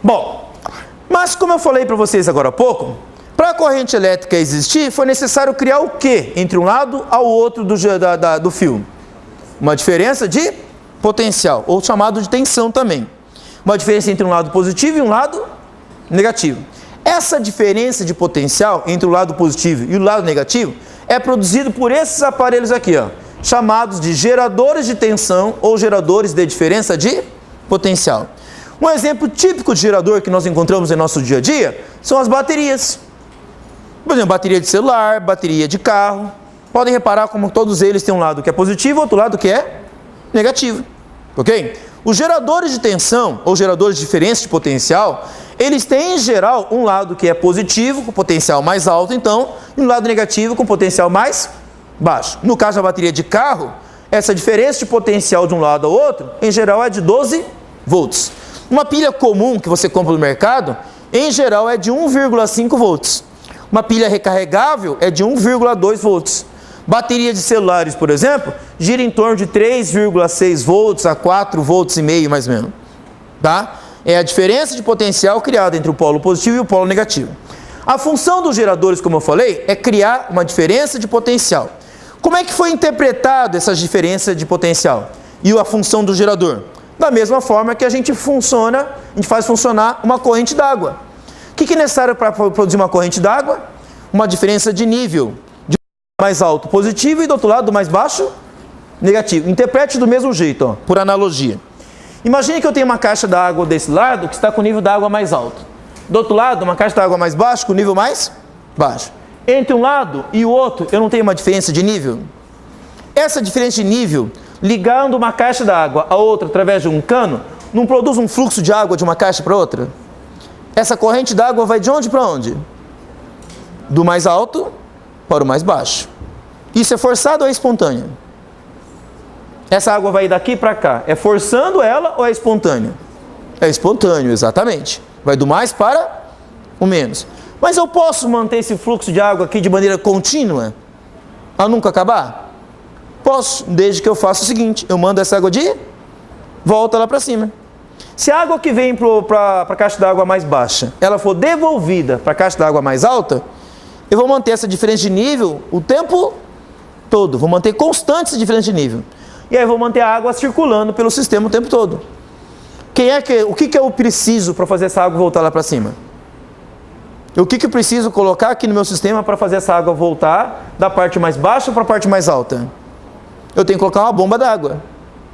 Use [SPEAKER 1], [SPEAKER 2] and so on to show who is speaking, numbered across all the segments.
[SPEAKER 1] Bom, mas como eu falei para vocês agora há pouco, para a corrente elétrica existir, foi necessário criar o quê? Entre um lado ao outro do fio. Uma diferença de potencial, ou chamado de tensão também. Uma diferença entre um lado positivo e um lado negativo. Essa diferença de potencial entre o lado positivo e o lado negativo é produzido por esses aparelhos aqui, ó, chamados de geradores de tensão ou geradores de diferença de potencial. Um exemplo típico de gerador que nós encontramos em nosso dia a dia são as baterias. Por exemplo, bateria de celular, bateria de carro. Podem reparar como todos eles têm um lado que é positivo e outro lado que é negativo. Ok? Os geradores de tensão ou geradores de diferença de potencial, eles têm em geral um lado que é positivo, com potencial mais alto então, e um lado negativo com potencial mais baixo. No caso da bateria de carro, essa diferença de potencial de um lado ao outro, em geral é de 12 volts. Uma pilha comum que você compra no mercado, em geral é de 1,5 volts. Uma pilha recarregável é de 1,2 volts. Bateria de celulares, por exemplo, gira em torno de 3,6 volts a 4 volts e meio, mais ou menos. Tá? É a diferença de potencial criada entre o polo positivo e o polo negativo. A função dos geradores, como eu falei, é criar uma diferença de potencial. Como é que foi interpretado essa diferença de potencial e a função do gerador? Da mesma forma que a gente faz funcionar uma corrente d'água. O que é necessário para produzir uma corrente d'água? Uma diferença de nível. De um mais alto positivo e do outro lado mais baixo negativo. Interprete do mesmo jeito, ó, por analogia. Imagine que eu tenho uma caixa d'água desse lado que está com o nível d'água mais alto. Do outro lado, uma caixa d'água mais baixa com o nível mais baixo. Entre um lado e o outro, eu não tenho uma diferença de nível? Essa diferença de nível, ligando uma caixa d'água a outra através de um cano, não produz um fluxo de água de uma caixa para outra? Essa corrente d'água vai de onde para onde? Do mais alto para o mais baixo. Isso é forçado ou é espontâneo? Essa água vai daqui para cá. É forçando ela ou é espontâneo? É espontâneo, exatamente. Vai do mais para o menos. Mas eu posso manter esse fluxo de água aqui de maneira contínua? A nunca acabar? Posso, desde que eu faça o seguinte. Eu mando essa água de volta lá para cima. Se a água que vem para a caixa d'água mais baixa, ela for devolvida para a caixa d'água mais alta, eu vou manter essa diferença de nível o tempo todo. Vou manter constante essa diferença de nível. E aí eu vou manter a água circulando pelo sistema o tempo todo. O que eu preciso para fazer essa água voltar lá para cima? O que eu preciso colocar aqui no meu sistema para fazer essa água voltar da parte mais baixa para a parte mais alta? Eu tenho que colocar uma bomba d'água.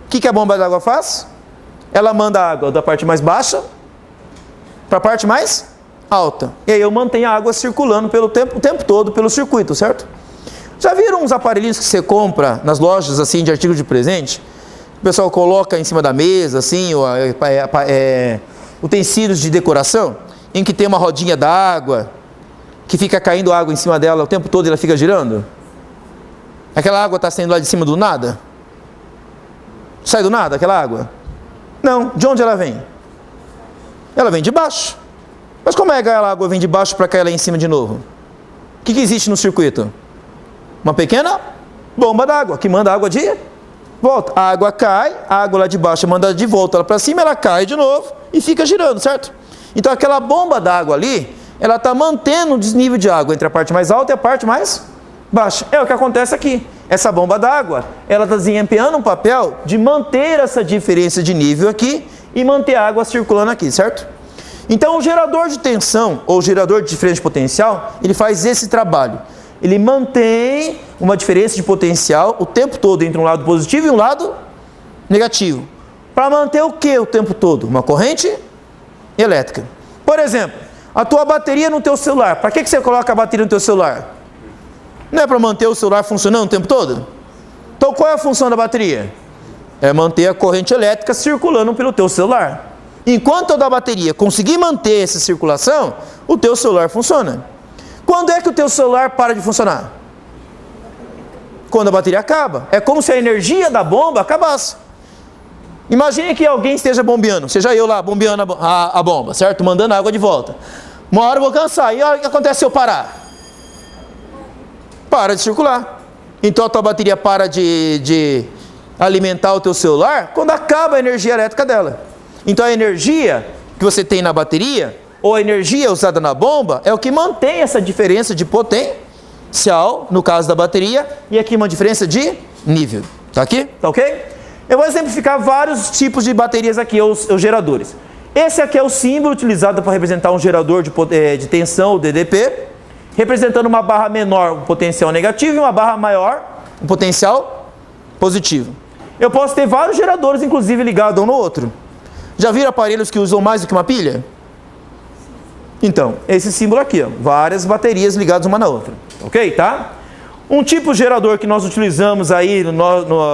[SPEAKER 1] O que a bomba d'água faz? Ela manda a água da parte mais baixa para a parte mais alta. E aí eu mantenho a água circulando o tempo todo pelo circuito, certo? Já viram uns aparelhinhos que você compra nas lojas assim de artigos de presente? O pessoal coloca em cima da mesa, assim, utensílios de decoração, em que tem uma rodinha d'água, que fica caindo água em cima dela o tempo todo e ela fica girando? Aquela água está saindo lá de cima do nada? Sai do nada aquela água? Não. De onde ela vem? Ela vem de baixo. Mas como é que a água vem de baixo para cair lá em cima de novo? O que existe no circuito? Uma pequena bomba d'água, que manda a água de volta. A água cai, a água lá de baixo manda de volta lá para cima, ela cai de novo e fica girando, certo? Então aquela bomba d'água ali, ela está mantendo o desnível de água entre a parte mais alta e a parte mais baixa. É o que acontece aqui. Essa bomba d'água, ela está desempenhando um papel de manter essa diferença de nível aqui e manter a água circulando aqui, certo? Então o gerador de tensão ou gerador de diferença de potencial, ele faz esse trabalho. Ele mantém uma diferença de potencial o tempo todo entre um lado positivo e um lado negativo. Para manter o que o tempo todo? Uma corrente elétrica. Por exemplo, a tua bateria no teu celular. Para que você coloca a bateria no teu celular? Não é para manter o celular funcionando o tempo todo? Então qual é a função da bateria? É manter a corrente elétrica circulando pelo teu celular. Enquanto a da bateria conseguir manter essa circulação, o teu celular funciona. Quando é que o teu celular para de funcionar? Quando a bateria acaba. É como se a energia da bomba acabasse. Imagine que alguém esteja bombeando, seja eu lá bombeando a bomba, certo? Mandando água de volta. Uma hora eu vou cansar. E o que acontece se eu parar? Para de circular. Então a tua bateria para de alimentar o teu celular quando acaba a energia elétrica dela. Então a energia que você tem na bateria, ou a energia usada na bomba, é o que mantém essa diferença de potencial, no caso da bateria, e aqui uma diferença de nível. Tá aqui? Tá ok? Eu vou exemplificar vários tipos de baterias aqui, os geradores. Esse aqui é o símbolo utilizado para representar um gerador de tensão, o DDP, representando uma barra menor, um potencial negativo, e uma barra maior, um potencial positivo. Eu posso ter vários geradores, inclusive, ligados um no outro. Já viram aparelhos que usam mais do que uma pilha? Então, esse símbolo aqui, ó, várias baterias ligadas uma na outra. Ok? Tá? Um tipo de gerador que nós utilizamos aí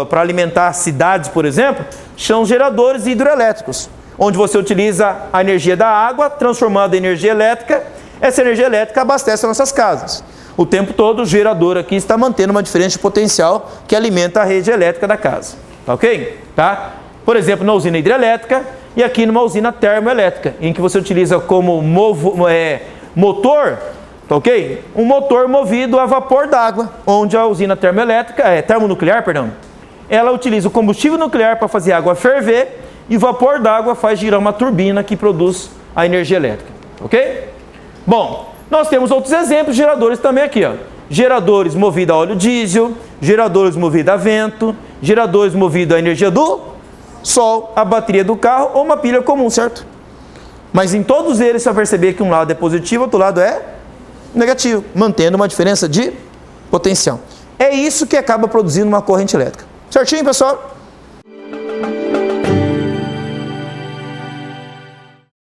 [SPEAKER 1] para alimentar cidades, por exemplo, são geradores hidroelétricos, onde você utiliza a energia da água, transformando em energia elétrica. Essa energia elétrica abastece as nossas casas. O tempo todo o gerador aqui está mantendo uma diferença de potencial que alimenta a rede elétrica da casa. Tá ok? Tá? Por exemplo, na usina hidrelétrica e aqui numa usina termoelétrica, em que você utiliza como motor, tá ok? Um motor movido a vapor d'água, onde a usina termonuclear, ela utiliza o combustível nuclear para fazer a água ferver e o vapor d'água faz girar uma turbina que produz a energia elétrica. Ok? Bom, nós temos outros exemplos de geradores também aqui, ó. Geradores movidos a óleo diesel, geradores movidos a vento, geradores movidos à energia do sol, a bateria do carro ou uma pilha comum, certo? Mas em todos eles você vai perceber que um lado é positivo, outro lado é negativo, mantendo uma diferença de potencial. É isso que acaba produzindo uma corrente elétrica. Certinho, pessoal?